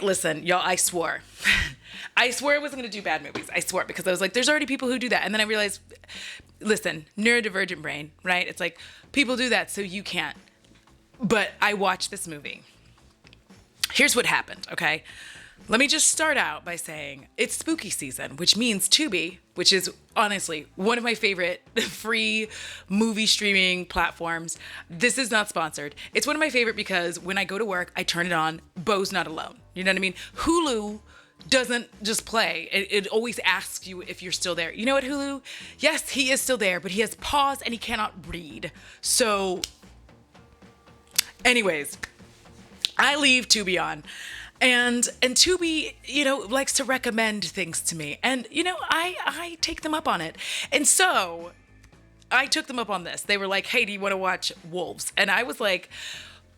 Listen, y'all, I swore. I swore I wasn't going to do bad movies. I swore, because I was like, there's already people who do that. And then I realized, listen, neurodivergent brain, right? It's like, people do that, so you can't. But I watched this movie. Here's what happened, okay? Let me just start out by saying it's spooky season, which means Tubi, which is honestly one of my favorite free movie streaming platforms. This is not sponsored. It's one of my favorite because when I go to work, I turn it on. Bo's not alone. You know what I mean? Hulu doesn't just play. It always asks you if you're still there. You know what, Hulu? Yes, he is still there, but he has paused and he cannot read. So, anyways, I leave Tubi on. And Tubi, likes to recommend things to me. And, I take them up on it. And so I took them up on this. They were like, hey, do you want to watch Wolves? And I was like,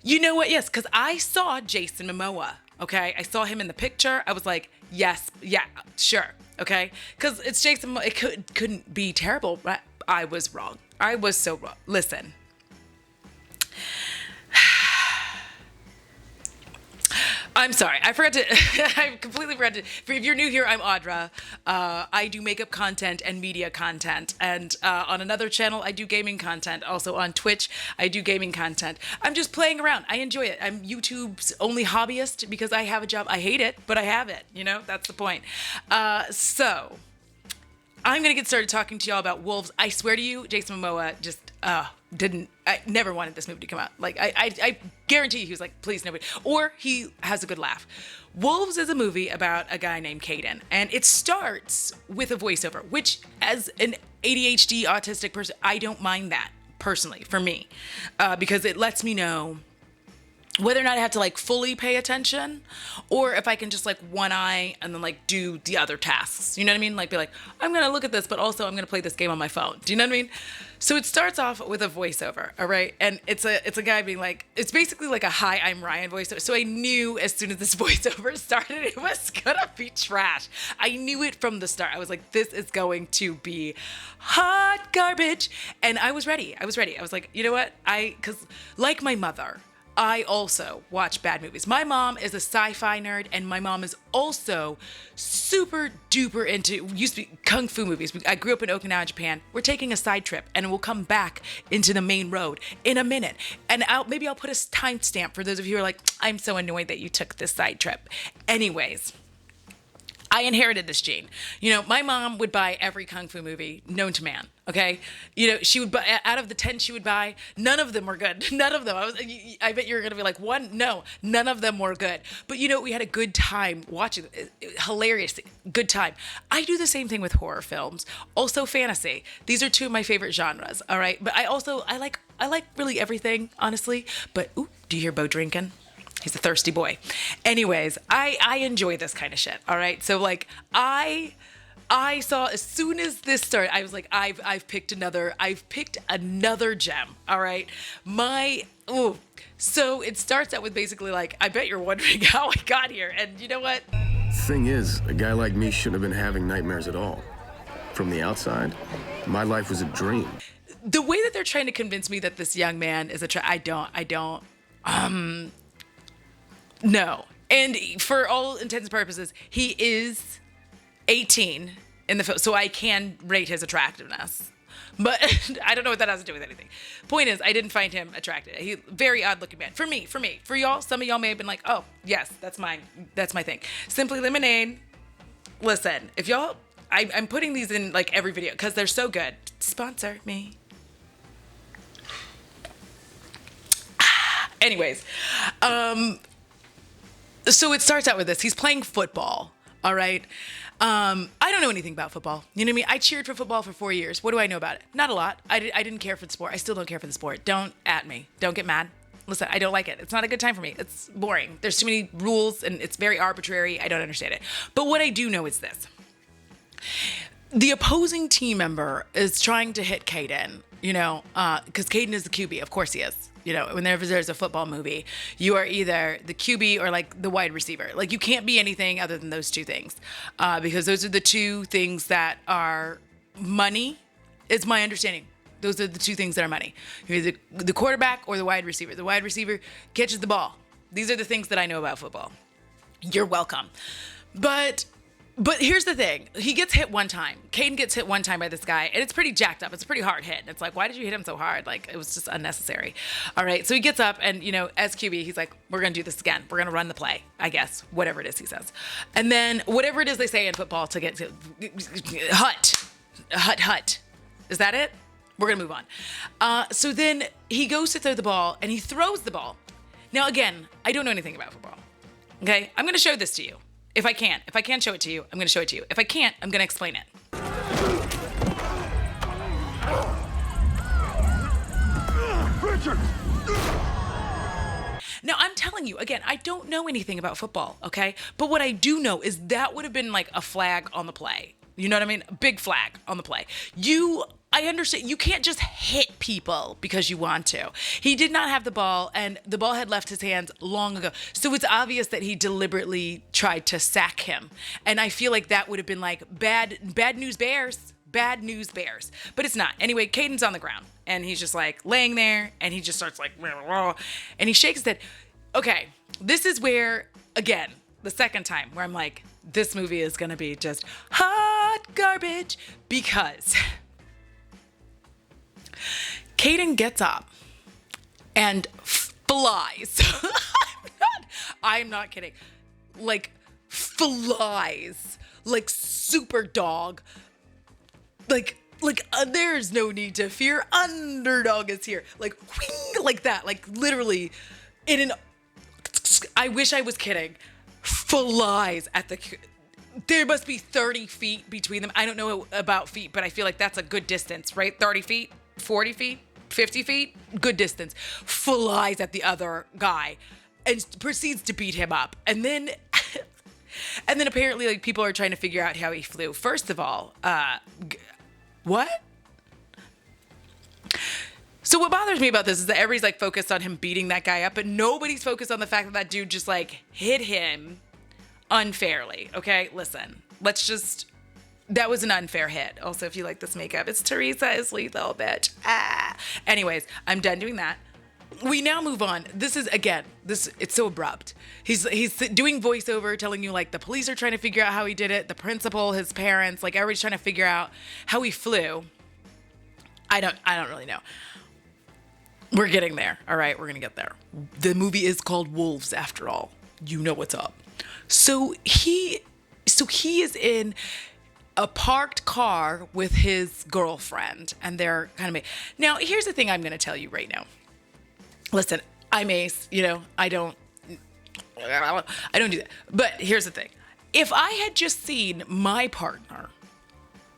you know what? Yes, because I saw Jason Momoa. Okay. I saw him in the picture. I was like, yes, yeah, sure. Okay. Because it's Jason Momoa. It couldn't be terrible. But I was wrong. I was so wrong. Listen. I'm sorry. I completely forgot to. If you're new here, I'm Audra. I do makeup content and media content. And on another channel, I do gaming content. Also on Twitch, I do gaming content. I'm just playing around. I enjoy it. I'm YouTube's only hobbyist because I have a job. I hate it, but I have it. That's the point. So I'm going to get started talking to y'all about Wolves. I swear to you, Jason Momoa just I never wanted this movie to come out. Like, I guarantee you he was like, please, nobody. Or he has a good laugh. Wolves is a movie about a guy named Caden. And it starts with a voiceover, which as an ADHD autistic person, I don't mind that personally for me. Because it lets me know whether or not I have to like fully pay attention, or if I can just like one eye and then like do the other tasks. You know what I mean? Like be like, I'm going to look at this, but also I'm going to play this game on my phone. Do you know what I mean? So it starts off with a voiceover. All right. And it's a guy being like, it's basically like a hi, I'm Ryan voiceover. So I knew as soon as this voiceover started, it was going to be trash. I knew it from the start. I was like, this is going to be hot garbage. And I was ready. I was like, you know what? Cause like my mother, I also watch bad movies. My mom is a sci-fi nerd, and my mom is also super duper into, used to be kung fu movies. I grew up in Okinawa, Japan. We're taking a side trip, and we'll come back into the main road in a minute. And maybe I'll put a timestamp for those of you who are like, I'm so annoyed that you took this side trip. Anyways, I inherited this gene. My mom would buy every kung fu movie known to man. Okay. She would buy, out of the 10 she would buy, none of them were good. None of them. I bet you're going to be like, one? No, none of them were good. But we had a good time watching it. Hilarious. Good time. I do the same thing with horror films. Also fantasy. These are two of my favorite genres. All right. But I like really everything, honestly. But, ooh, do you hear Bo drinking? He's a thirsty boy. Anyways, I enjoy this kind of shit. All right. So like I saw as soon as this started, I was like, I've picked another gem. All right. So it starts out with basically like, I bet you're wondering how I got here. And you know what? Thing is, a guy like me shouldn't have been having nightmares at all. From the outside, my life was a dream. The way that they're trying to convince me that this young man is I don't. No. And for all intents and purposes, he is 18 in the film, so I can rate his attractiveness. But I don't know what that has to do with anything. Point is, I didn't find him attractive. He very odd looking man. For me. For y'all, some of y'all may have been like, oh, yes, that's my thing. Simply Lemonade. Listen, if y'all, I'm putting these in like every video because they're so good. Sponsor me. Anyways, so it starts out with this. He's playing football, all right? I don't know anything about football. You know what I mean? I cheered for football for 4 years. What do I know about it? Not a lot. I didn't care for the sport. I still don't care for the sport. Don't at me. Don't get mad. Listen, I don't like it. It's not a good time for me. It's boring. There's too many rules, and it's very arbitrary. I don't understand it. But what I do know is this. The opposing team member is trying to hit Caden, because Caden is the QB. Of course he is. Whenever there's a football movie, you are either the QB or like the wide receiver. Like you can't be anything other than those two things, because those are the two things that are money. It's my understanding. Those are the two things that are money. You're either the quarterback or the wide receiver. The wide receiver catches the ball. These are the things that I know about football. You're welcome. But here's the thing. He gets hit one time. Caden gets hit one time by this guy, and it's pretty jacked up. It's a pretty hard hit. It's like, why did you hit him so hard? Like, it was just unnecessary. All right, so he gets up, and, as QB, he's like, we're going to do this again. We're going to run the play, I guess. Whatever it is he says. And then whatever it is they say in football to get to hut. Is that it? We're going to move on. So then he goes to throw the ball, and he throws the ball. Now, again, I don't know anything about football. Okay? I'm going to show this to you. If I can show it to you, I'm going to show it to you. If I can't, I'm going to explain it. Richard! Now, I'm telling you, again, I don't know anything about football, okay? But what I do know is that would have been like a flag on the play. You know what I mean? A big flag on the play. I understand. You can't just hit people because you want to. He did not have the ball, and the ball had left his hands long ago. So it's obvious that he deliberately tried to sack him. And I feel like that would have been like bad news bears. Bad news bears. But it's not. Anyway, Caden's on the ground, and he's just like laying there, and he just starts like, and he shakes his head. Okay, this is where, again, the second time where I'm like, this movie is going to be just hot garbage, because Caden gets up and flies. I'm not kidding. Like, flies. Like, super dog. Like, there's no need to fear. Underdog is here. Like, whing, like that. Like, literally, I wish I was kidding. Flies at there must be 30 feet between them. I don't know about feet, but I feel like that's a good distance, right? 30 feet, 40 feet, 50 feet, good distance. Flies at the other guy and proceeds to beat him up. And then apparently, like, people are trying to figure out how he flew. First of all, what? So what bothers me about this is that everybody's like focused on him beating that guy up, but nobody's focused on the fact that dude just like hit him unfairly. Okay, listen, that was an unfair hit. Also, if you like this makeup, it's Teresa is lethal, bitch. Anyways, I'm done doing that. We now move on. This is, again, it's so abrupt. He's doing voiceover, telling you like the police are trying to figure out how he did it. The principal, his parents, like everybody's trying to figure out how he flew. I don't really know. We're getting there. All right, we're gonna get there. The movie is called Wolves, after all. You know what's up. So he is in a parked car with his girlfriend, and they're kind of now. Here's the thing I'm gonna tell you right now. Listen, I'm Ace. I don't do that. But here's the thing: if I had just seen my partner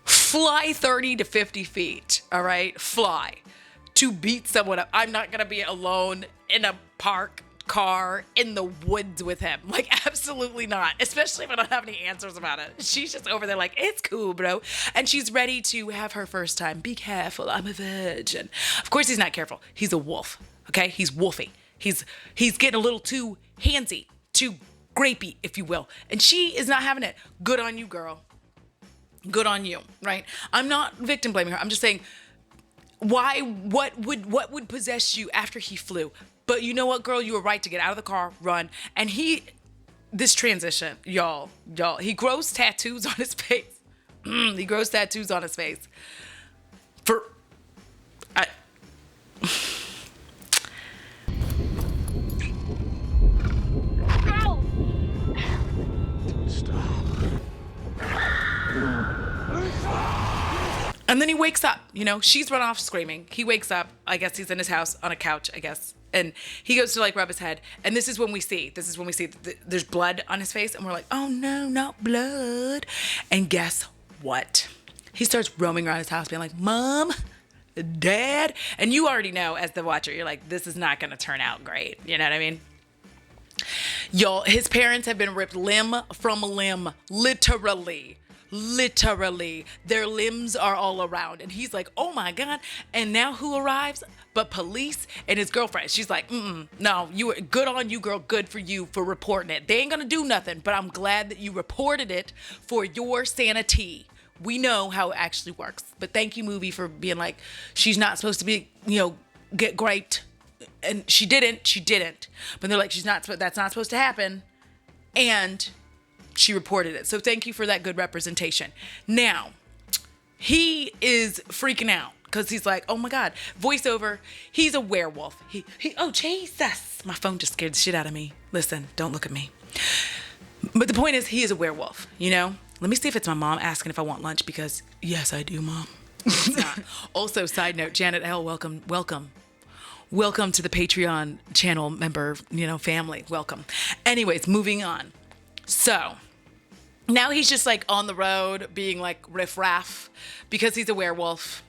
fly 30 to 50 feet, all right, fly to beat someone up, I'm not gonna be alone in a park car in the woods with him. Like, absolutely not. Especially if I don't have any answers about it. She's just over there like, it's cool, bro. And she's ready to have her first time. Be careful, I'm a virgin. Of course he's not careful. He's a wolf. Okay? He's wolfy. He's getting a little too handsy, too grapey, if you will. And she is not having it. Good on you, girl. Good on you, right? I'm not victim blaming her. I'm just saying, what would possess you after he flew? But you know what, girl? You were right to get out of the car, run. And this transition, y'all, he grows tattoos on his face. He grows tattoos on his face. And then he wakes up, she's run off screaming. He wakes up, I guess he's in his house on a couch, I guess. And he goes to like rub his head. And this is when we see there's blood on his face. And we're like, oh no, not blood. And guess what? He starts roaming around his house being like, Mom, Dad. And you already know as the watcher, you're like, this is not going to turn out great. You know what I mean? Y'all, his parents have been ripped limb from limb, literally. Their limbs are all around. And he's like, oh my God. And now who arrives but police and his girlfriend? She's like, no, you were good on you, girl. Good for you for reporting it. They ain't gonna do nothing, but I'm glad that you reported it for your sanity. We know how it actually works. But thank you, movie, for being like, she's not supposed to be, get graped. And she didn't. But they're like, that's not supposed to happen. And she reported it. So thank you for that good representation. Now, he is freaking out because he's like, oh my God, voiceover. He's a werewolf. Oh, Jesus. My phone just scared the shit out of me. Listen, don't look at me. But the point is, he is a werewolf, you know? Let me see if it's my mom asking if I want lunch because, yes, I do, Mom. It's not. Also, side note, Janet L., welcome. Welcome to the Patreon channel member, family. Welcome. Anyways, moving on. So now he's just like on the road being like riff-raff because he's a werewolf.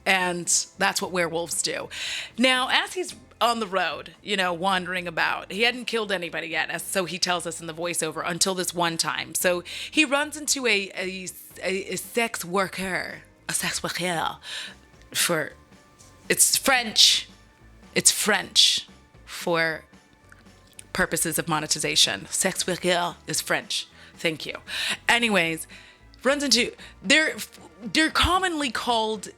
And that's what werewolves do. Now, as he's on the road, wandering about, he hadn't killed anybody yet, so he tells us in the voiceover, until this one time. So he runs into a sex worker, for, it's French for purposes of monetization. Sex worker is French. Thank you. Anyways, runs into, they're commonly called,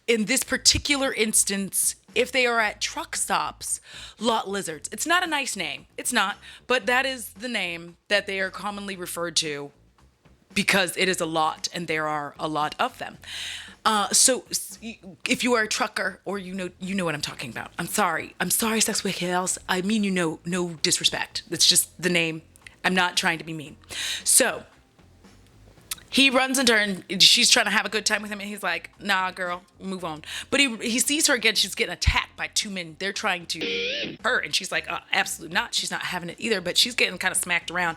in this particular instance, if they are at truck stops, lot lizards. It's not a nice name. It's not, but that is the name that they are commonly referred to because it is a lot and there are a lot of them. So if you are a trucker or you know what I'm talking about. I'm sorry, sex workers. I mean, no disrespect. It's just the name. I'm not trying to be mean. So he runs into her and she's trying to have a good time with him. And he's like, nah, girl, move on. But he sees her again. She's getting attacked by two men. They're trying to her. And she's like, absolutely not. She's not having it either. But she's getting kind of smacked around.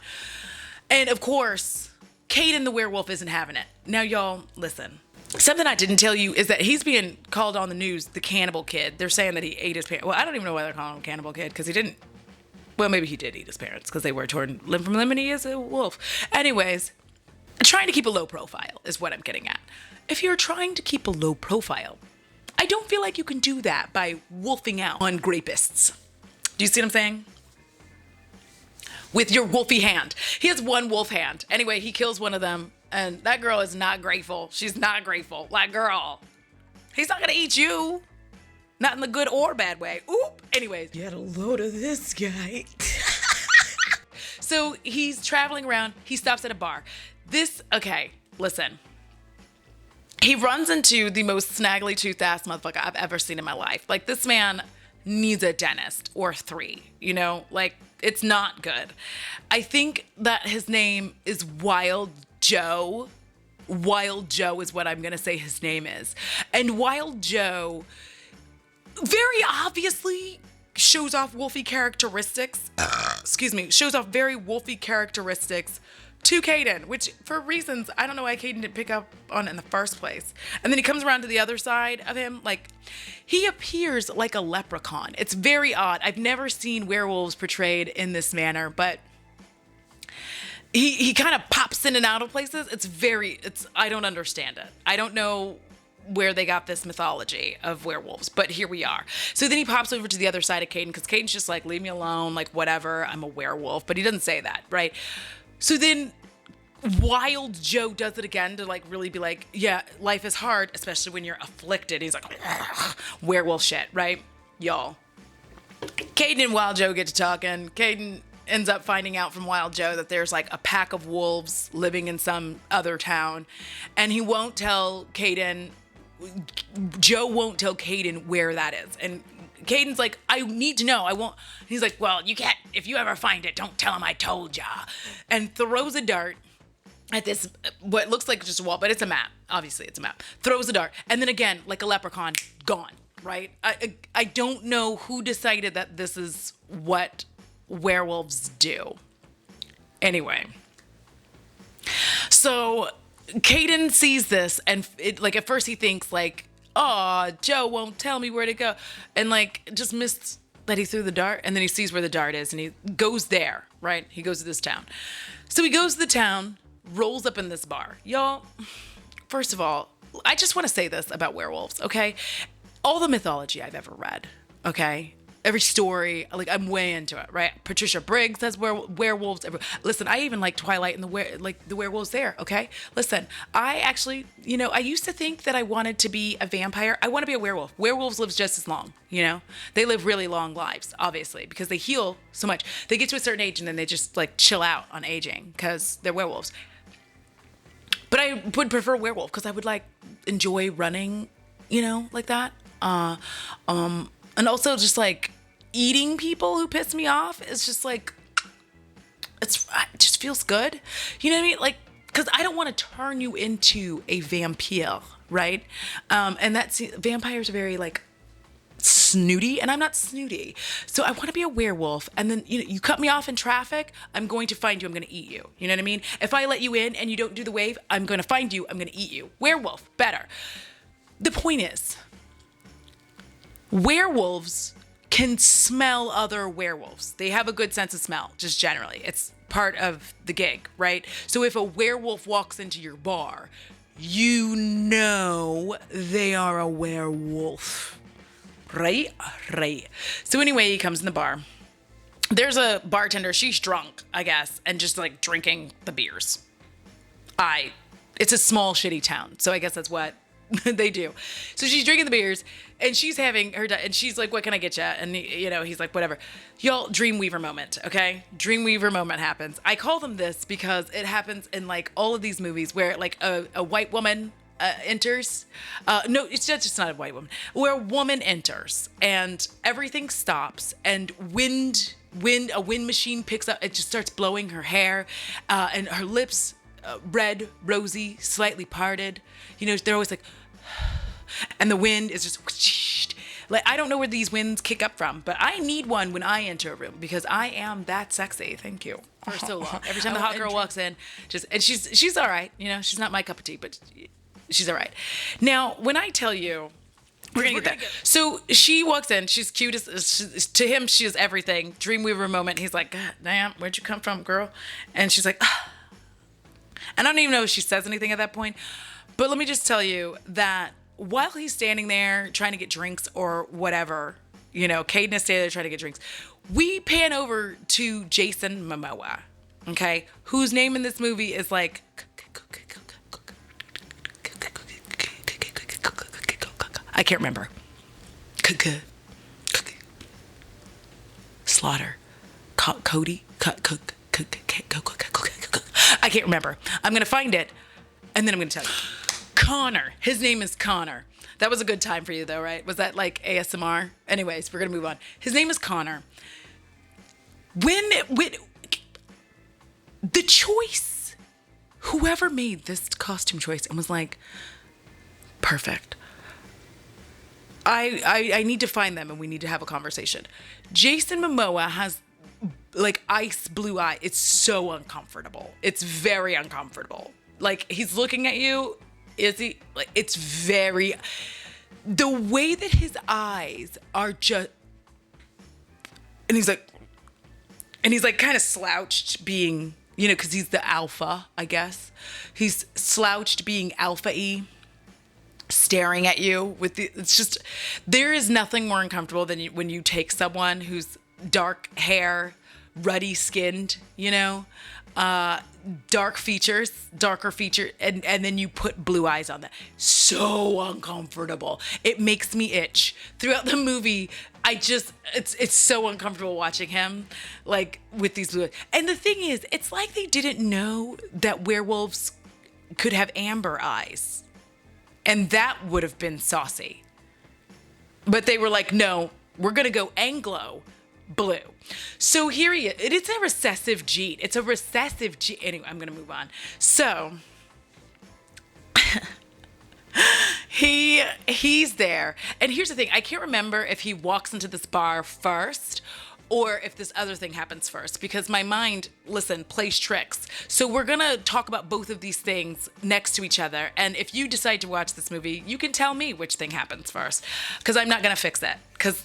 And of course, Caden the werewolf isn't having it. Now, y'all, listen. Something I didn't tell you is that he's being called on the news the cannibal kid. They're saying that he ate his parents. Well, I don't even know why they're calling him cannibal kid because he didn't. Well, maybe he did eat his parents because they were torn limb from limb and he is a wolf. Anyways, trying to keep a low profile is what I'm getting at. If you're trying to keep a low profile, I don't feel like you can do that by wolfing out on grapists. Do you see what I'm saying? With your wolfy hand. He has one wolf hand. Anyway, he kills one of them. And that girl is not grateful. She's not grateful. Like, girl, he's not going to eat you. Not in the good or bad way. Oop. Anyways, get a load of this guy. So he's traveling around. He stops at a bar. Okay, listen. He runs into the most snaggly toothed ass motherfucker I've ever seen in my life. Like, this man needs a dentist or three, like, it's not good. I think that his name is Wild Joe. Wild Joe is what I'm going to say his name is. And Wild Joe very obviously shows off wolfy characteristics. Shows off very wolfy characteristics to Caden, which for reasons I don't know why Caden didn't pick up on in the first place. And then he comes around to the other side of him, like, he appears like a leprechaun. It's very odd. I've never seen werewolves portrayed in this manner, but he kind of pops in and out of places. I don't understand it. I don't know where they got this mythology of werewolves, but here we are. So then he pops over to the other side of Caden because Caden's just like, leave me alone, like, whatever, I'm a werewolf, but he doesn't say that, right? So then Wild Joe does it again to, like, really be like, yeah, life is hard, especially when you're afflicted. He's like, werewolf shit, right? Y'all. Caden and Wild Joe get to talking. Caden ends up finding out from Wild Joe that there's, like, a pack of wolves living in some other town. And he won't tell Caden, Joe won't tell Caden where that is. And Caden's like, I need to know. I won't. He's like, well, you can't. If you ever find it, don't tell him I told ya. And throws a dart at this, what looks like just a wall, but it's a map. Obviously, it's a map. Throws a dart. And then again, like a leprechaun, gone, right? I don't know who decided that this is what werewolves do. Anyway. So Caden sees this and at first he thinks like, oh, Joe won't tell me where to go. And like, just missed that he threw the dart. And then he sees where the dart is and he goes there, right? He goes to this town. So he goes to the town, rolls up in this bar. Y'all, first of all, I just want to say this about werewolves, okay? All the mythology I've ever read, okay? every story. Like, I'm way into it, right? Patricia Briggs has werewolves. Listen, I even like Twilight and the werewolves there. Okay, listen, I actually, I used to think that I wanted to be a vampire. I want to be a werewolf. Werewolves live just as long. They live really long lives, obviously, because they heal so much. They get to a certain age and then they just like chill out on aging because they're werewolves. But I would prefer werewolf because I would like enjoy running, like that. And also just like eating people who piss me off is just like, it just feels good. You know what I mean? Like, because I don't want to turn you into a vampire, right? And vampires are very like snooty, and I'm not snooty. So I want to be a werewolf, and then you cut me off in traffic, I'm going to find you, I'm going to eat you. You know what I mean? If I let you in and you don't do the wave, I'm going to find you, I'm going to eat you. Werewolf, better. The point is, werewolves can smell other werewolves. They have a good sense of smell, just generally. It's part of the gig, right? So if a werewolf walks into your bar, you know they are a werewolf. Right? Right. So anyway, he comes in the bar. There's a bartender. She's drunk, I guess, and just like drinking the beers. It's a small, shitty town. So I guess that's what they do. So she's drinking the beers and she's having her, and she's like, what can I get you? And he's like, whatever. Y'all, Dreamweaver moment. Okay. Dreamweaver moment happens. I call them this because it happens in like all of these movies where like a white woman enters. No, it's just not a white woman. Where a woman enters and everything stops and a wind machine picks up. It just starts blowing her hair, and her lips, red, rosy, slightly parted. They're always like, and the wind is just like, I don't know where these winds kick up from, but I need one when I enter a room because I am that sexy. Thank you for so long. Every time the hot girl walks in, and she's all right. She's not my cup of tea, but she's all right. Now, when I tell you, we're gonna get that. So she walks in. She's cute. To him, she is everything. Dreamweaver moment. He's like, God damn, where'd you come from, girl? And she's like, ah. And I don't even know if she says anything at that point. But let me just tell you that while he's standing there trying to get drinks or whatever, Caden is standing there trying to get drinks, we pan over to Jason Momoa, okay, whose name in this movie is like, I can't remember. Slaughter. Cody. I can't remember. I'm going to find it, and then I'm going to tell you. Connor. His name is Connor. That was a good time for you, though, right? Was that like ASMR? Anyways, we're going to move on. His name is Connor. When the choice, whoever made this costume choice and was like, perfect. I need to find them and we need to have a conversation. Jason Momoa has like ice blue eye. It's so uncomfortable. It's very uncomfortable. Like, he's looking at you. Is he like, it's very, the way that his eyes are just, and he's like kind of slouched being, cause he's the alpha, I guess. He's slouched being alpha-y, staring at you it's just, there is nothing more uncomfortable than when you take someone who's dark hair, ruddy skinned, darker feature, and then you put blue eyes on that. So uncomfortable. It makes me itch. Throughout the movie, it's so uncomfortable watching him, like, with these blue eyes. And the thing is, it's like they didn't know that werewolves could have amber eyes. And that would have been saucy. But they were like, no, we're going to go Anglo blue. So here he is. It's a recessive gene. Anyway, I'm going to move on. So he's there. And here's the thing. I can't remember if he walks into this bar first or if this other thing happens first, because my mind, plays tricks. So we're going to talk about both of these things next to each other. And if you decide to watch this movie, you can tell me which thing happens first, because I'm not going to fix it. Because,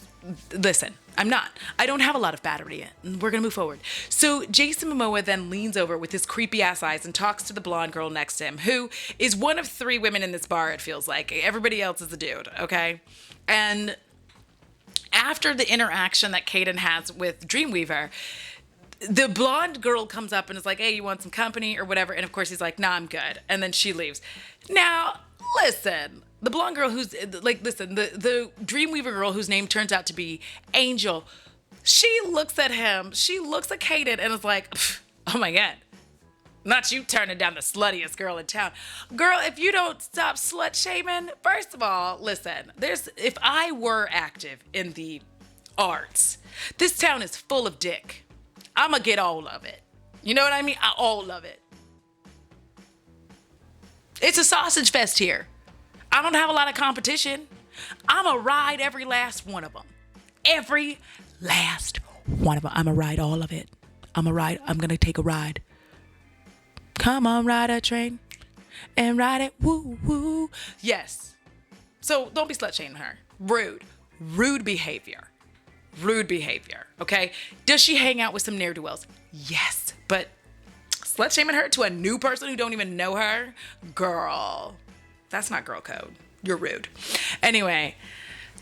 listen, I'm not. I don't have a lot of battery in. We're going to move forward. So Jason Momoa then leans over with his creepy ass eyes and talks to the blonde girl next to him, who is one of 3 women in this bar, it feels like. Everybody else is a dude, okay? And after the interaction that Caden has with Dreamweaver, the blonde girl comes up and is like, hey, you want some company or whatever? And of course he's like, nah, I'm good. And then she leaves. Now, listen, the blonde girl who's like, listen, the Dreamweaver girl whose name turns out to be Angel, she looks at him, she looks at Caden and is like, oh my God, not you turning down the sluttiest girl in town. Girl, if you don't stop slut shaming, first of all, listen, if I were active in the arts, this town is full of dick. I'm gonna get all of it. You know what I mean? All of it. It's a sausage fest here. I don't have a lot of competition. I'm gonna ride every last one of them. Every last one of them. I'm gonna ride all of it. I'm gonna take a ride. Come on, ride a train and ride it. Woo, woo. Yes. So don't be slut shaming her. Rude behavior. Rude behavior, okay? Does she hang out with some ne'er-do-wells? Yes, but slut shaming her to a new person who don't even know her? Girl, that's not girl code. You're rude. Anyway,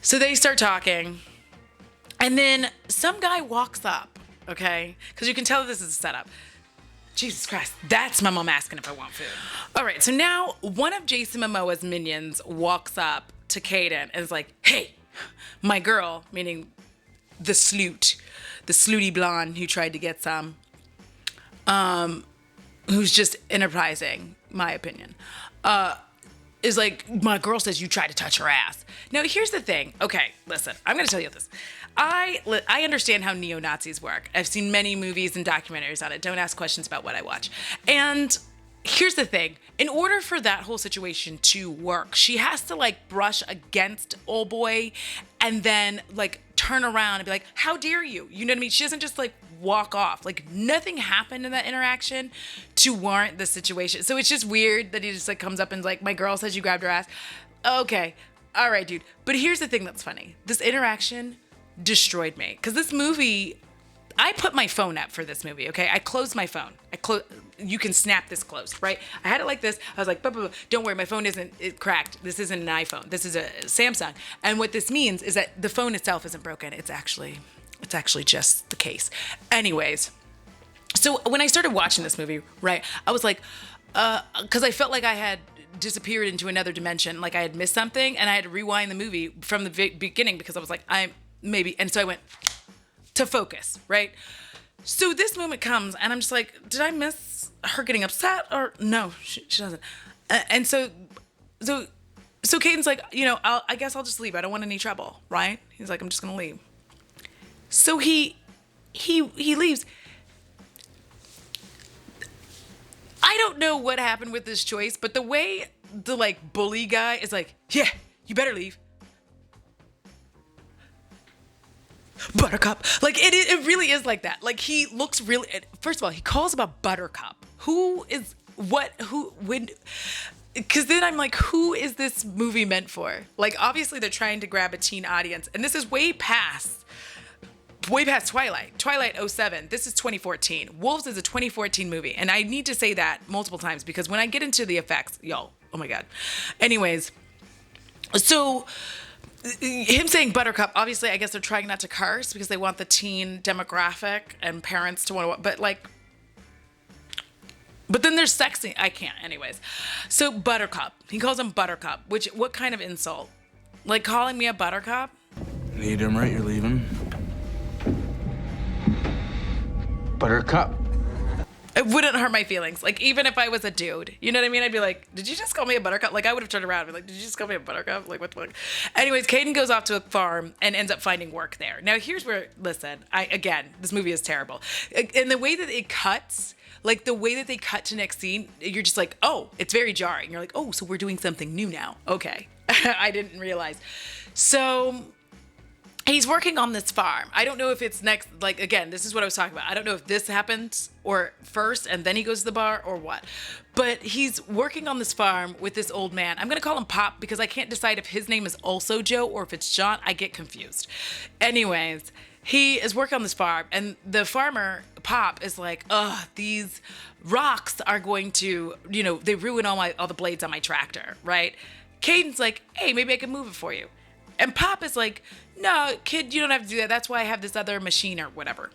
so they start talking, and then some guy walks up, okay? Because you can tell this is a setup. Jesus Christ, that's my mom asking if I want food. All right, so now one of Jason Momoa's minions walks up to Caden and is like, hey, my girl, meaning the slutty blonde who tried to get some, who's just enterprising, my opinion, is like, my girl says you tried to touch her ass. Now, here's the thing. Okay, listen, I'm going to tell you this. I understand how neo-Nazis work. I've seen many movies and documentaries on it. Don't ask questions about what I watch. And here's the thing. In order for that whole situation to work, she has to like brush against old boy and then like turn around and be like, how dare you? You know what I mean? She doesn't just like walk off. Like nothing happened in that interaction to warrant the situation. So it's just weird that he just like comes up and is like, my girl says you grabbed her ass. Okay. All right, dude. But here's the thing that's funny. This interaction destroyed me. Because this movie, I put my phone up for this movie, okay? I closed my phone. You can snap this closed, right? I had it like this. I was like, don't worry, my phone isn't cracked. This isn't an iPhone. This is a Samsung. And what this means is that the phone itself isn't broken. It's actually just the case. Anyways, so when I started watching this movie, right, I was like, because I felt like I had disappeared into another dimension, like I had missed something, and I had to rewind the movie from the beginning because I was like, and so I went to focus, right? So this moment comes, and I'm just like, did I miss her getting upset? Or no, she doesn't. And so Caden's like, I guess I'll just leave. I don't want any trouble, right? He's like, I'm just gonna leave. So he leaves. I don't know what happened with this choice, but the way the like bully guy is like, yeah, you better leave. Buttercup. Like it really is like that. Like he looks really, first of all, he calls him a buttercup. Because then I'm like, who is this movie meant for? Like obviously they're trying to grab a teen audience, and this is way past Twilight 07. This is 2014. Wolves is a 2014 movie, and I need to say that multiple times because when I get into the effects, y'all, oh my God. Anyways, so him saying buttercup, obviously I guess they're trying not to curse because they want the teen demographic and parents to want to, but then there's sexy. I can't. Anyways, so buttercup. He calls him buttercup, what kind of insult? Like calling me a buttercup? You damn right you're leaving. Buttercup. It wouldn't hurt my feelings. Like, even if I was a dude, you know what I mean? I'd be like, did you just call me a buttercup? Like, I would have turned around and be like, did you just call me a buttercup? Like, what the fuck? Anyways, Caden goes off to a farm and ends up finding work there. Now, here's where, listen, this movie is terrible. And the way that it cuts, like, the way that they cut to next scene, you're just like, oh, it's very jarring. You're like, oh, so we're doing something new now. Okay. I didn't realize. So he's working on this farm. I don't know if it's next, like, again, this is what I was talking about. I don't know if this happens or first and then he goes to the bar or what. But he's working on this farm with this old man. I'm going to call him Pop because I can't decide if his name is also Joe or if it's John. I get confused. Anyways, he is working on this farm and the farmer, Pop, is like, these rocks are going to, they ruin all the blades on my tractor, right? Caden's like, hey, maybe I can move it for you. And Pop is like, no, kid, you don't have to do that. That's why I have this other machine or whatever.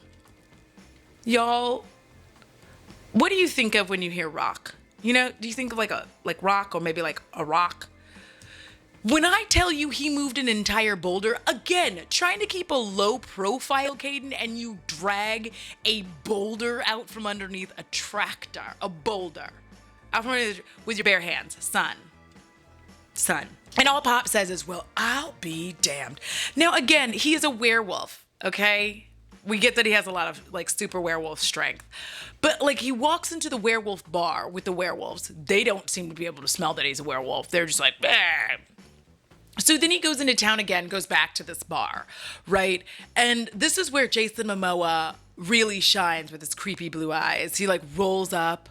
Y'all, what do you think of when you hear rock? You know, do you think of like rock or maybe like a rock? When I tell you he moved an entire boulder, again, trying to keep a low profile, Caden, and you drag a boulder out from underneath a tractor, a boulder, out from underneath with your bare hands, son. And all Pop says is, well, I'll be damned. Now, again, he is a werewolf, okay? We get that he has a lot of like super werewolf strength, but like he walks into the werewolf bar with the werewolves. They don't seem to be able to smell that he's a werewolf. They're just like, bah. So then he goes into town again, goes back to this bar, right? And this is where Jason Momoa really shines with his creepy blue eyes. He like rolls up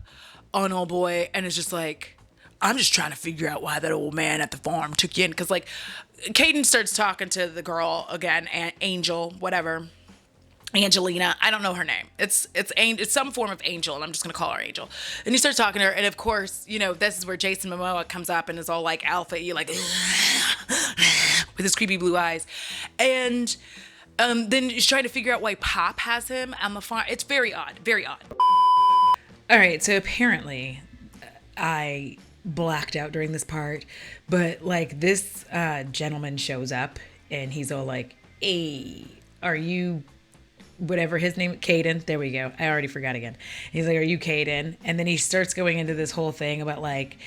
on old boy and is just like, I'm just trying to figure out why that old man at the farm took you in. Cause like Caden starts talking to the girl again, Angel, whatever. Angelina, I don't know her name. It's some form of Angel, and I'm just gonna call her Angel. And he starts talking to her, and of course, you know, this is where Jason Momoa comes up and is all like alpha-y, like with his creepy blue eyes, and then he's trying to figure out why Pop has him on the farm. It's very odd, very odd. All right, so apparently, I blacked out during this part, but like this gentleman shows up, and he's all like, "Hey, are you?" Whatever his name, Caden. There we go. I already forgot again. He's like, are you Caden? And then he starts going into this whole thing about like,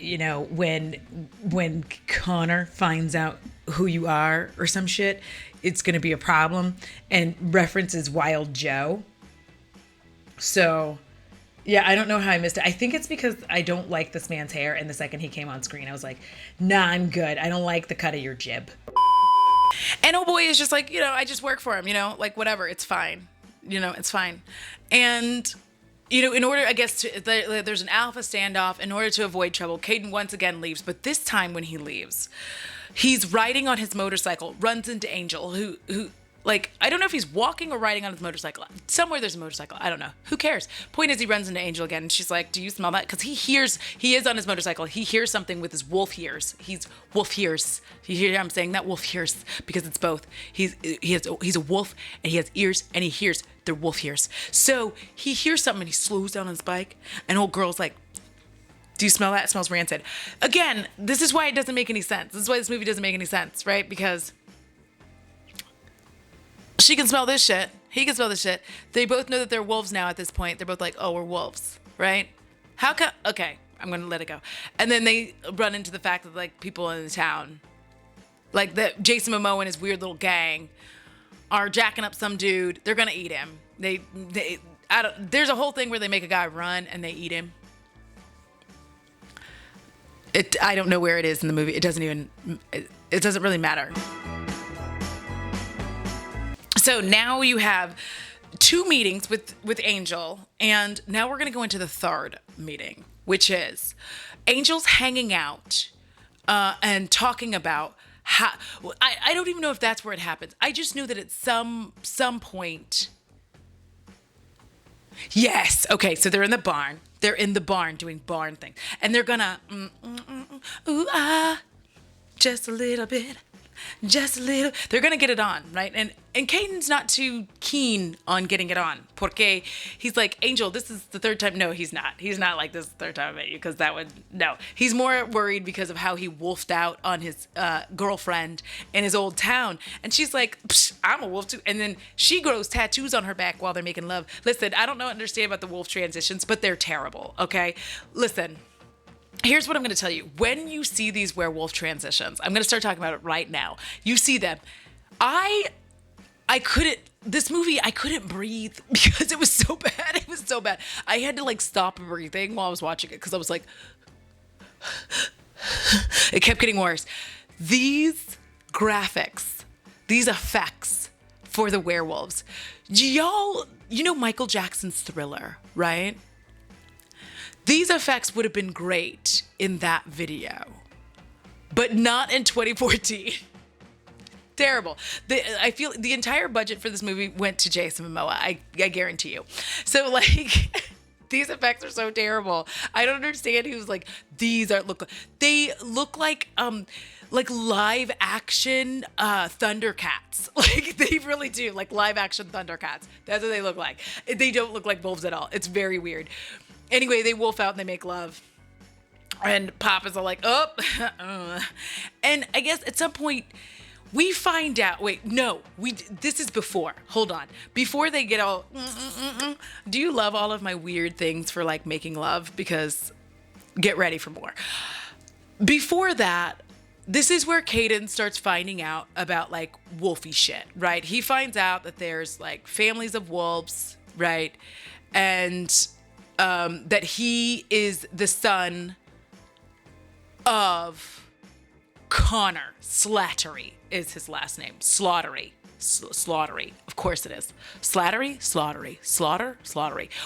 you know, when Connor finds out who you are or some shit, it's going to be a problem, and references Wild Joe. So yeah, I don't know how I missed it. I think it's because I don't like this man's hair. And the second he came on screen, I was like, nah, I'm good. I don't like the cut of your jib. And oh boy is just like, you know, I just work for him, you know, like whatever, it's fine. You know, it's fine. And, you know, in order, I guess, there's an alpha standoff. In order to avoid trouble, Caden once again leaves. But this time when he leaves, he's riding on his motorcycle, runs into Angel, who like, I don't know if he's walking or riding on his motorcycle. Somewhere there's a motorcycle. I don't know. Who cares? Point is, he runs into Angel again, and she's like, do you smell that? Because he is on his motorcycle. He hears something with his wolf ears. He's wolf ears. You hear I'm saying that? Wolf ears. Because it's both. He's a wolf, and he has ears, and he hears. They're wolf ears. So he hears something, and he slows down on his bike, and old girl's like, do you smell that? It smells rancid. Again, this is why it doesn't make any sense. This is why this movie doesn't make any sense, right? Because she can smell this shit. He can smell this shit. They both know that they're wolves now at this point. They're both like, oh, we're wolves, right? How come? Okay, I'm going to let it go. And then they run into the fact that, like, people in the town, like that Jason Momoa and his weird little gang are jacking up some dude. They're going to eat him. There's a whole thing where they make a guy run and they eat him. I don't know where it is in the movie. It doesn't really matter. So now you have 2 meetings with Angel, and now we're going to go into the third meeting, which is Angel's hanging out and talking about how, I don't even know if that's where it happens. I just knew that at some point. Yes. Okay. So they're in the barn. They're in the barn doing barn things, and they're gonna ooh ah, just a little bit. Just a little. They're going to get it on, right? And Caden's not too keen on getting it on. Porque he's like, Angel, this is the third time. No, he's not. He's not like, this is the third time I met you, because that would, no. He's more worried because of how he wolfed out on his girlfriend in his old town. And she's like, I'm a wolf too. And then she grows tattoos on her back while they're making love. Listen, I don't understand about the wolf transitions, but they're terrible, okay? Listen. Here's what I'm going to tell you. When you see these werewolf transitions, I'm going to start talking about it right now. You see them. I couldn't breathe because it was so bad. It was so bad. I had to like stop breathing while I was watching it because I was like, it kept getting worse. These graphics, these effects for the werewolves. Y'all, you know Michael Jackson's Thriller, right? These effects would have been great in that video, but not in 2014. Terrible. I feel the entire budget for this movie went to Jason Momoa. I guarantee you. So like, These effects are so terrible. I don't understand who's like, they look like live action Thundercats. Like they really do, like live action Thundercats. That's what they look like. They don't look like wolves at all. It's very weird. Anyway, they wolf out and they make love. And Pop is all like, oh. And I guess at some point we find out, this is before, hold on. Before they get all, do you love all of my weird things for like making love? Because get ready for more. Before that, this is where Caden starts finding out about like wolfy shit, right? He finds out that there's like families of wolves, right? And that he is the son of Connor Slattery is his last name. Slaughtery. Of course it is. Slaughtery.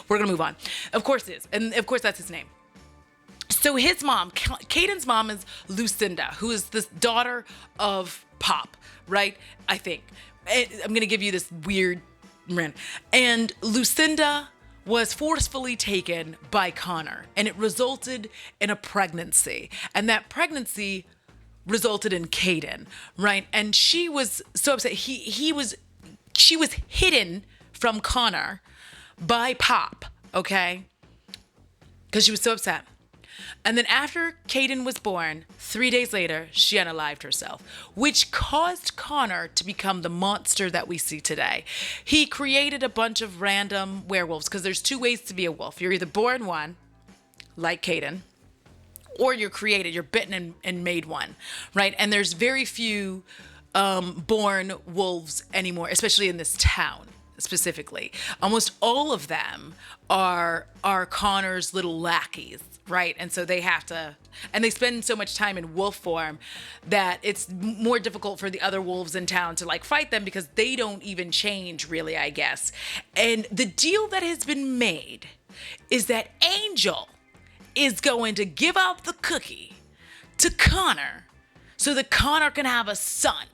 We're going to move on. Of course it is. And of course that's his name. So his mom, Caden's mom is Lucinda, who is the daughter of Pop, right? I think. I'm going to give you this weird rant. And Lucinda was forcefully taken by Connor, and it resulted in a pregnancy. And that pregnancy resulted in Caden, right? And she was so upset. She was hidden from Connor by Pop, okay? Because she was so upset. And then after Caden was born, 3 days later, she unalived herself, which caused Connor to become the monster that we see today. He created a bunch of random werewolves, because there's two ways to be a wolf. You're either born one, like Caden, or you're bitten and made one, right? And there's very few born wolves anymore, especially in this town specifically. Almost all of them are Connor's little lackeys, right? And so they have to, and they spend so much time in wolf form that it's more difficult for the other wolves in town to like fight them because they don't even change really, I guess. And the deal that has been made is that Angel is going to give up the cookie to Connor so that Connor can have a son.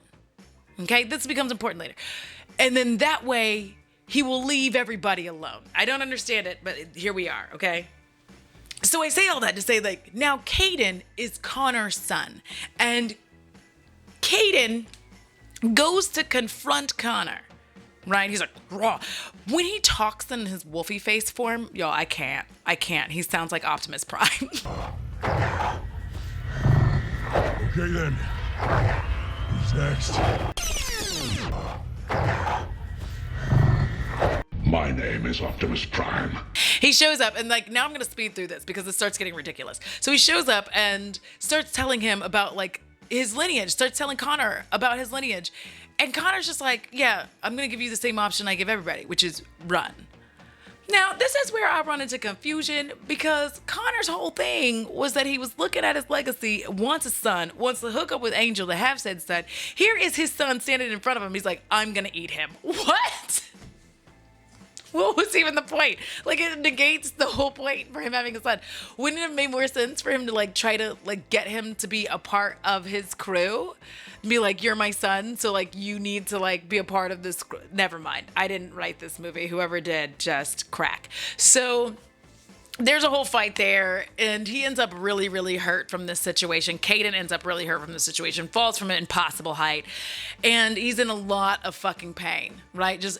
Okay, this becomes important later. And then that way he will leave everybody alone. I don't understand it, but here we are, okay? So I say all that to say, like, now Caden is Connor's son. And Caden goes to confront Connor, right? He's like, raw. When he talks in his wolfy face form, yo, I can't. He sounds like Optimus Prime. Okay then. Who's next? My name is Optimus Prime. He shows up and like, now I'm going to speed through this because it starts getting ridiculous. So he shows up and starts telling him about like his lineage, starts telling Connor about his lineage. And Connor's just like, yeah, I'm going to give you the same option I give everybody, which is run. Now, this is where I run into confusion because Connor's whole thing was that he was looking at his legacy, wants a son, wants to hook up with Angel to have said son. Here is his son standing in front of him. He's like, I'm going to eat him. What? What was even the point? Like, it negates the whole point for him having a son. Wouldn't it have made more sense for him to like try to like get him to be a part of his crew? Be like, you're my son, so like you need to like be a part of this. Never mind. I didn't write this movie. Whoever did, just crack. So there's a whole fight there, and he ends up really, really hurt from this situation. Caden ends up really hurt from this situation, falls from an impossible height, and he's in a lot of fucking pain, right? Just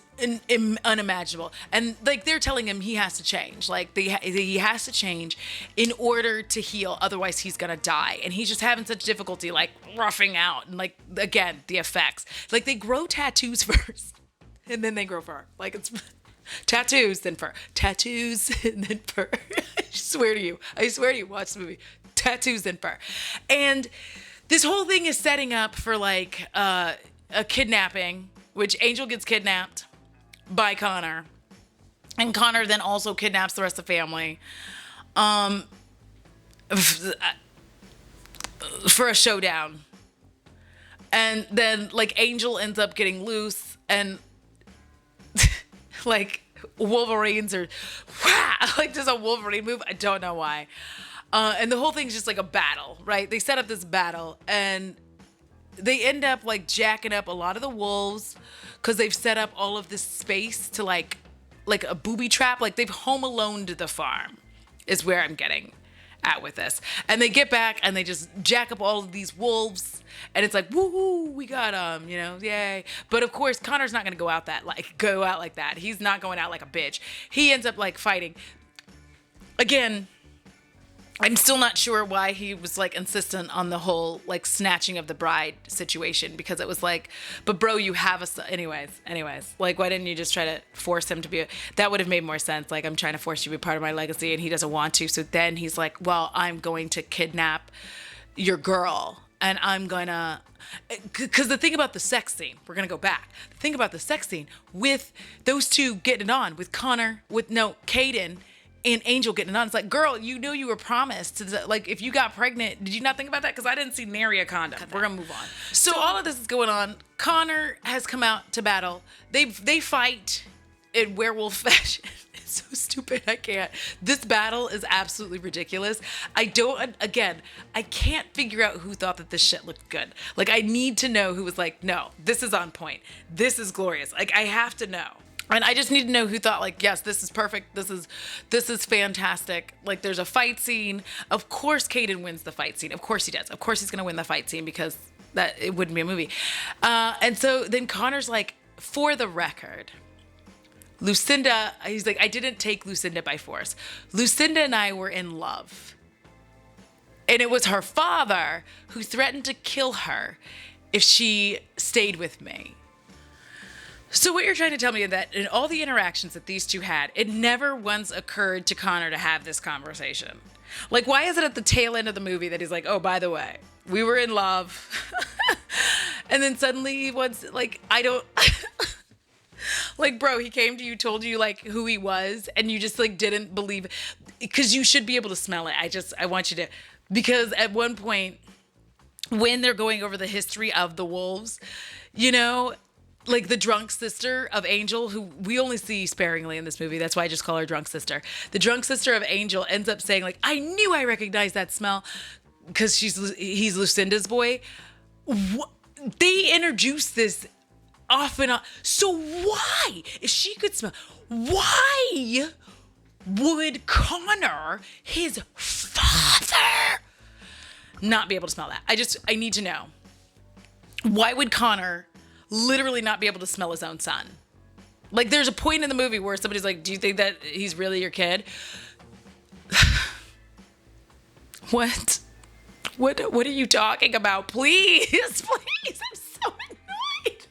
unimaginable. And like they're telling him he has to change, like he has to change in order to heal, otherwise he's gonna die. And he's just having such difficulty, like roughing out, and like again the effects, like they grow tattoos first, and then they grow fur, like it's. Tattoos, then fur. Tattoos, and then fur. I swear to you, watch the movie. Tattoos, then fur. And this whole thing is setting up for like a kidnapping, which Angel gets kidnapped by Connor. And Connor then also kidnaps the rest of the family for a showdown. And then like Angel ends up getting loose and like Wolverines or like there's a Wolverine move. I don't know why. And the whole thing's just like a battle, right? They set up this battle and they end up like jacking up a lot of the wolves because they've set up all of this space to like like a booby trap. Like they've home aloned the farm is where I'm getting at with this. And they get back and they just jack up all of these wolves. And it's like, woohoo, we got them, you know, yay. But of course, Connor's not going to go out like that. He's not going out like a bitch. He ends up like fighting. Again, I'm still not sure why he was like insistent on the whole like snatching of the bride situation, because it was like, but bro, you have anyways, like why didn't you just try to force him to be that would have made more sense. Like, I'm trying to force you to be part of my legacy and he doesn't want to. So then he's like, well, I'm going to kidnap your girl and I'm gonna, because the thing about the sex scene, we're gonna go back. The thing about the sex scene with those two getting it on, with Connor, Caden and Angel getting it on. It's like, girl, you know you were promised to, like, if you got pregnant, did you not think about that? Because I didn't see nary a condom. We're gonna move on. So all of this is going on. Connor has come out to battle. They fight in werewolf fashion. It's so stupid. I can't. This battle is absolutely ridiculous. I can't figure out who thought that this shit looked good. Like, I need to know who was like, no, this is on point. This is glorious. Like, I have to know. And I just need to know who thought, like, yes, this is perfect. This is fantastic. Like, there's a fight scene. Of course, Caden wins the fight scene. Of course he does. Of course he's going to win the fight scene, because that it wouldn't be a movie. And so then Connor's like, for the record, Lucinda, he's like, I didn't take Lucinda by force. Lucinda and I were in love. And it was her father who threatened to kill her if she stayed with me. So what you're trying to tell me is that in all the interactions that these two had, it never once occurred to Connor to have this conversation. Like, why is it at the tail end of the movie that he's like, oh, by the way, we were in love. And then suddenly he wants, like, I don't... Like, bro, he came to you, told you, like, who he was, and you just, like, didn't believe... Because you should be able to smell it. I want you to... Because at one point, when they're going over the history of the wolves, you know... Like the drunk sister of Angel, who we only see sparingly in this movie. That's why I just call her drunk sister. The drunk sister of Angel ends up saying, like, I knew I recognized that smell, because he's Lucinda's boy. They introduce this off and on. So why, if she could smell, why would Connor, his father, not be able to smell that? I need to know. Why would Connor literally not be able to smell his own son? Like, there's a point in the movie where somebody's like, do you think that he's really your kid? What are you talking about? Please, I'm so annoyed.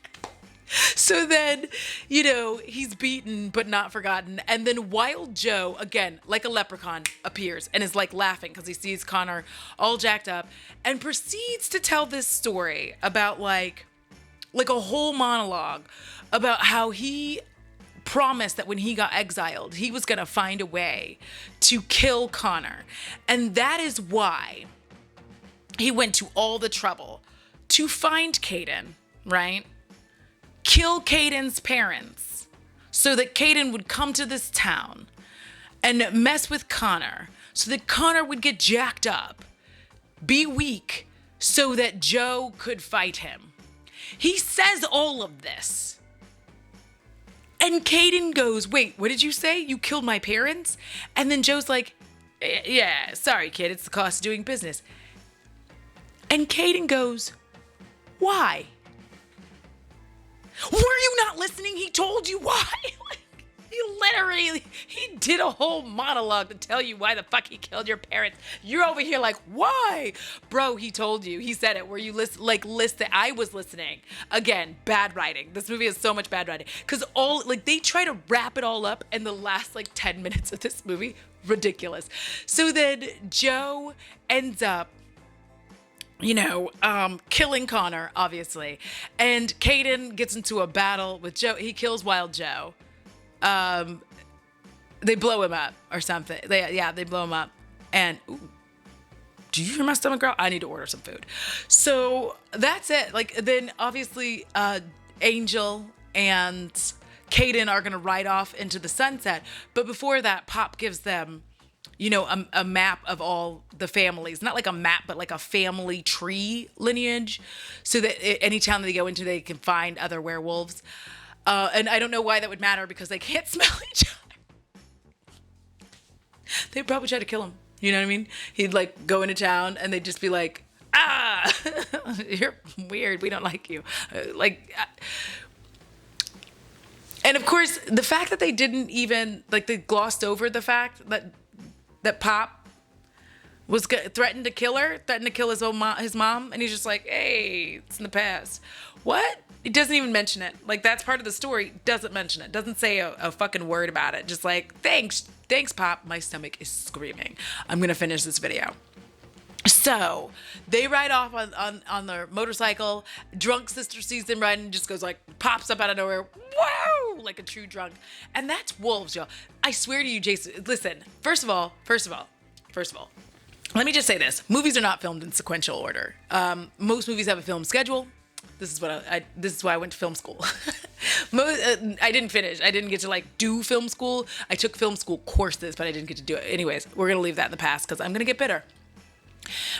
So then, you know, he's beaten but not forgotten. And then Wild Joe, again, like a leprechaun, appears and is like laughing because he sees Connor all jacked up and proceeds to tell this story about like a whole monologue about how he promised that when he got exiled, he was going to find a way to kill Connor. And that is why he went to all the trouble to find Caden, right? Kill Caden's parents so that Caden would come to this town and mess with Connor so that Connor would get jacked up, be weak, so that Joe could fight him. He says all of this. And Caden goes, wait, what did you say? You killed my parents? And then Joe's like, yeah, sorry, kid. It's the cost of doing business. And Caden goes, why? Were you not listening? He told you why. He did a whole monologue to tell you why the fuck he killed your parents. You're over here like, why? Bro, he told you. He said it. Were you listen? I was listening. Again, bad writing. This movie has so much bad writing. Because they try to wrap it all up in the last 10 minutes of this movie. Ridiculous. So then Joe ends up, killing Connor, obviously. And Caden gets into a battle with Joe. He kills Wild Joe. They blow him up or something. They blow him up. And, ooh, do you hear my stomach growl? I need to order some food. So that's it. Then obviously, Angel and Caden are going to ride off into the sunset. But before that, Pop gives them, a map of all the families. Not like a map, but like a family tree lineage. So that any town that they go into, they can find other werewolves. And I don't know why that would matter because they can't smell each other. They'd probably try to kill him. You know what I mean? He'd like go into town and they'd just be like, ah, you're weird. We don't like you. And of course, the fact that they didn't even, like, they glossed over the fact that Pop was threatened to kill her, threatened to kill his mom, and he's just like, hey, it's in the past. What? It doesn't even mention it. Like, that's part of the story. Doesn't mention it. Doesn't say a fucking word about it. Just like, thanks, Pop. My stomach is screaming. I'm gonna finish this video. So they ride off on their motorcycle. Drunk sister sees them riding and just goes like, pops up out of nowhere. Whoa! Like a true drunk. And that's wolves, y'all. I swear to you, Jason. Listen, first of all, let me just say this. Movies are not filmed in sequential order. Most movies have a film schedule. This is why I went to film school. I didn't finish. I didn't get to like do film school. I took film school courses, but I didn't get to do it. Anyways, we're going to leave that in the past because I'm going to get bitter.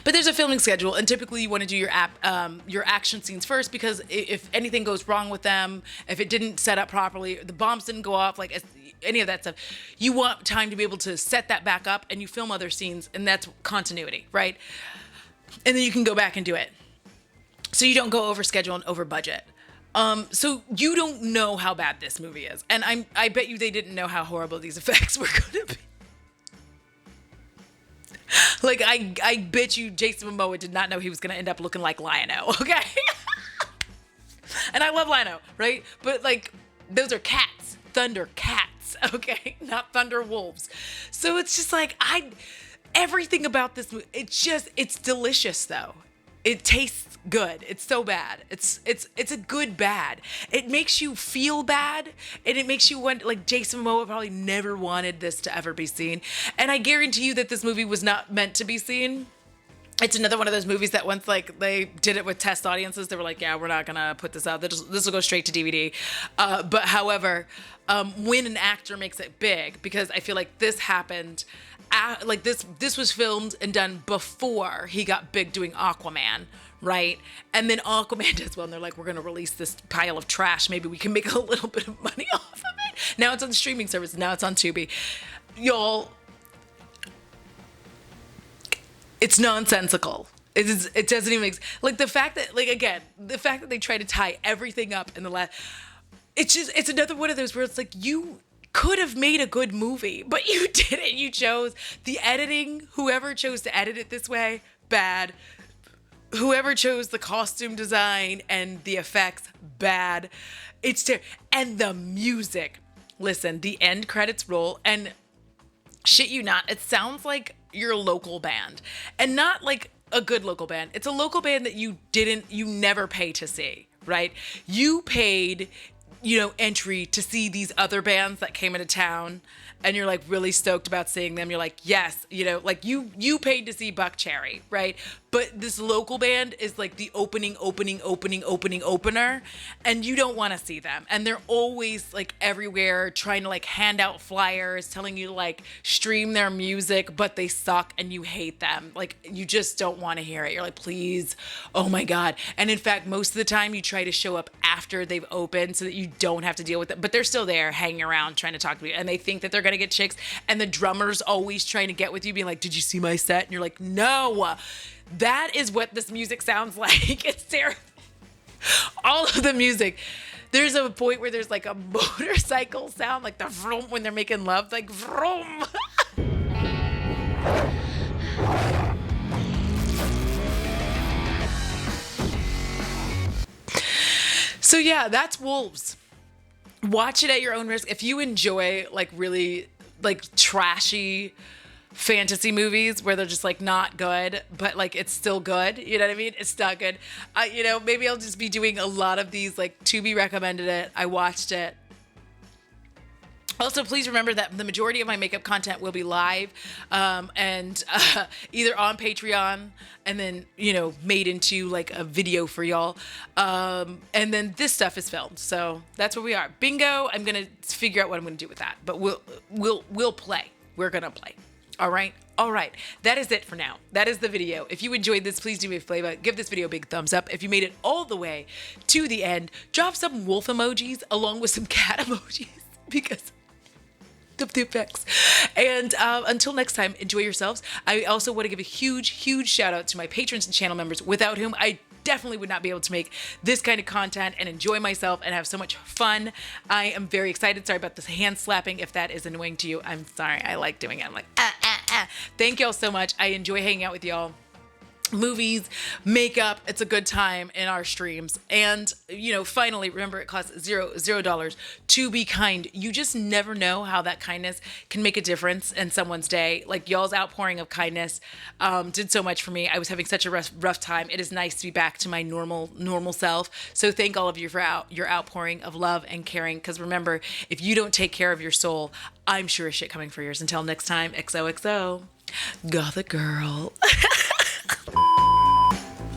But there's a filming schedule, and typically you want to do your action scenes first because if anything goes wrong with them, if it didn't set up properly, the bombs didn't go off, like any of that stuff, you want time to be able to set that back up and you film other scenes, and that's continuity, right? And then you can go back and do it. So you don't go over schedule and over budget. So you don't know how bad this movie is. And I bet you they didn't know how horrible these effects were going to be. Like, I bet you Jason Momoa did not know he was going to end up looking like Lion-O, okay? And I love Lion-O, right? But, like, those are cats. Thunder cats, okay? Not thunder wolves. So it's just like, everything about this movie, it's delicious, though. It tastes good. It's so bad. It's a good bad. It makes you feel bad, and it makes you want, like, Jason Momoa probably never wanted this to ever be seen. And I guarantee you that this movie was not meant to be seen. It's another one of those movies that once, like, they did it with test audiences, they were like, yeah, we're not gonna put this out. This will go straight to DVD. But however, when an actor makes it big, because I feel like this happened, like this was filmed and done before he got big doing Aquaman, right? And then Aquaman does well, and they're like, we're gonna release this pile of trash. Maybe we can make a little bit of money off of it. Now it's on the streaming service. Now it's on Tubi. Y'all, it's nonsensical. It doesn't even make, like, the fact that, like, again, the fact that they try to tie everything up in the last, it's another one of those where it's like, you could have made a good movie, but you didn't. You chose the editing. Whoever chose to edit it this way, bad. Whoever chose the costume design and the effects, bad. It's terrible. And the music. Listen, the end credits roll, and shit you not, it sounds like your local band. And not like a good local band. It's a local band that you never pay to see, right? You paid, entry to see these other bands that came into town, and you're like really stoked about seeing them. You're like, yes, like you paid to see Buck Cherry, right? But this local band is like the opening opener, and you don't want to see them. And they're always like everywhere trying to like hand out flyers, telling you to like stream their music, but they suck and you hate them. Like, you just don't want to hear it. You're like, please, oh my God. And in fact, most of the time you try to show up after they've opened so that you don't have to deal with it. But they're still there hanging around trying to talk to you, and they think that they're going to get chicks, and the drummer's always trying to get with you, being like, did you see my set? And you're like, no. That is what this music sounds like. It's terrible. All of the music. There's a point where there's like a motorcycle sound, like the vroom when they're making love, like vroom. So yeah, that's Wolves. Watch it at your own risk. If you enjoy like really like trashy fantasy movies where they're just like not good, but like it's still good, you know what I mean? It's not good. Maybe I'll just be doing a lot of these, like Tubi recommended it. I watched it. Also, please remember that the majority of my makeup content will be live and either on Patreon and then, made into like a video for y'all. And then this stuff is filmed. So that's where we are. Bingo. I'm going to figure out what I'm going to do with that. But we'll play. We're going to play. All right. All right. That is it for now. That is the video. If you enjoyed this, please do me a favor. Give this video a big thumbs up. If you made it all the way to the end, drop some wolf emojis along with some cat emojis because of the effects. And until next time, enjoy yourselves. I also want to give a huge, huge shout out to my patrons and channel members, without whom I definitely would not be able to make this kind of content and enjoy myself and have so much fun. I am very excited. Sorry about this hand slapping. If that is annoying to you, I'm sorry. I like doing it. I'm like, ah, ah, ah. Thank y'all so much. I enjoy hanging out with y'all. Movies, makeup, it's a good time in our streams. And, you know, finally, remember, it costs $0 to be kind. You just never know how that kindness can make a difference in someone's day. Like, y'all's outpouring of kindness did so much for me. I was having such a rough time. It is nice to be back to my normal self. So thank all of you for your outpouring of love and caring. Because remember, if you don't take care of your soul, I'm sure as shit coming for yours. Until next time, XOXO. Gothic girl.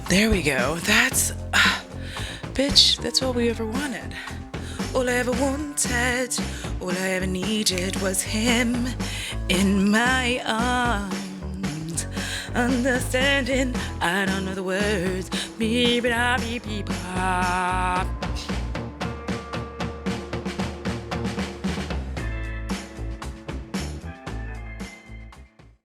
There we go. That's, bitch, that's all we ever wanted. All I ever wanted, all I ever needed was him in my arms. Understanding, I don't know the words. Beep, beep, beep, beep,